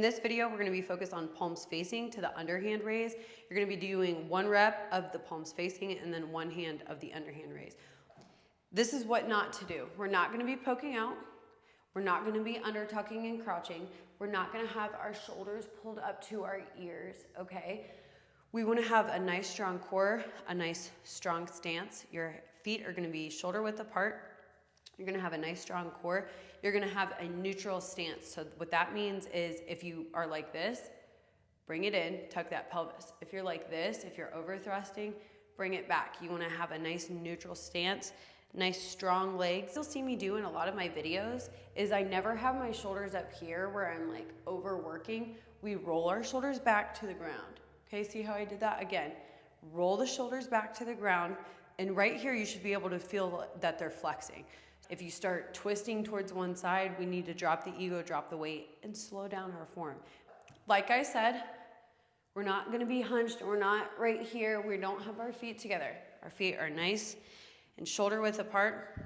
In this video, we're gonna be focused on palms facing to the underhand raise. You're gonna be doing 1 rep of the palms facing and then 1 hand of the underhand raise. This is what not to do. We're not gonna be poking out. We're not gonna be under tucking and crouching. We're not gonna have our shoulders pulled up to our ears, okay? We wanna have a nice strong core, a nice strong stance. Your feet are gonna be shoulder width apart. You're gonna have a nice strong core. You're gonna have a neutral stance. So what that means is if you are like this, bring it in, tuck that pelvis. If you're like this, if you're over thrusting, bring it back. You wanna have a nice neutral stance, nice strong legs. You'll see me do in a lot of my videos is I never have my shoulders up here where I'm like overworking. We roll our shoulders back to the ground. Okay, see how I did that? Again, roll the shoulders back to the ground, and right here you should be able to feel that they're flexing. If you start twisting towards one side, we need to drop the ego, drop the weight, and slow down our form. Like I said, we're not gonna be hunched, we're not right here, we don't have our feet together. Our feet are nice and shoulder width apart,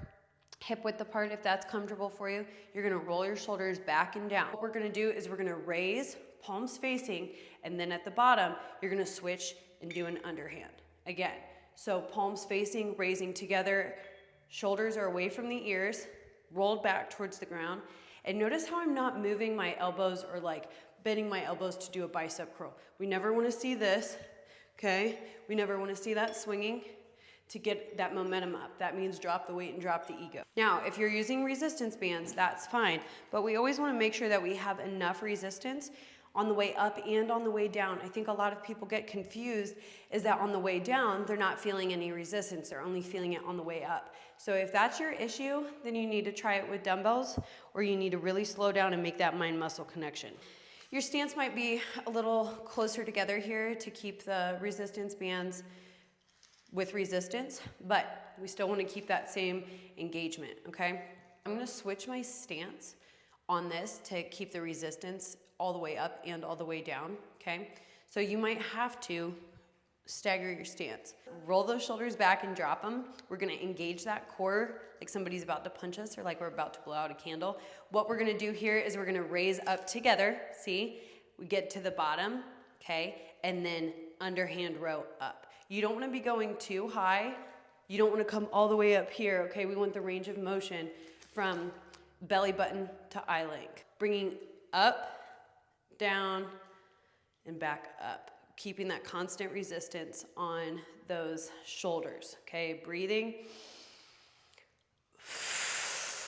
hip width apart if that's comfortable for you. You're gonna roll your shoulders back and down. What we're gonna do is we're gonna raise, palms facing, and then at the bottom, you're gonna switch and do an underhand. Again, so palms facing, raising together, shoulders are away from the ears, rolled back towards the ground. And notice how I'm not moving my elbows or like bending my elbows to do a bicep curl. We never wanna see this, okay? We never wanna see that swinging to get that momentum up. That means drop the weight and drop the ego. Now, if you're using resistance bands, that's fine. But we always wanna make sure that we have enough resistance on the way up and on the way down. I think a lot of people get confused is that on the way down, they're not feeling any resistance. They're only feeling it on the way up. So if that's your issue, then you need to try it with dumbbells, or you need to really slow down and make that mind-muscle connection. Your stance might be a little closer together here to keep the resistance bands with resistance, but we still want to keep that same engagement, okay? I'm gonna switch my stance on this to keep the resistance all the way up and all the way down, okay? So you might have to stagger your stance. Roll those shoulders back and drop them. We're gonna engage that core like somebody's about to punch us or like we're about to blow out a candle. What we're gonna do here is we're gonna raise up together, see? We get to the bottom, okay? And then underhand row up. You don't wanna be going too high. You don't wanna come all the way up here, okay? We want the range of motion from belly button to eye length. Bringing up, down, and back up. Keeping that constant resistance on those shoulders, okay? Breathing.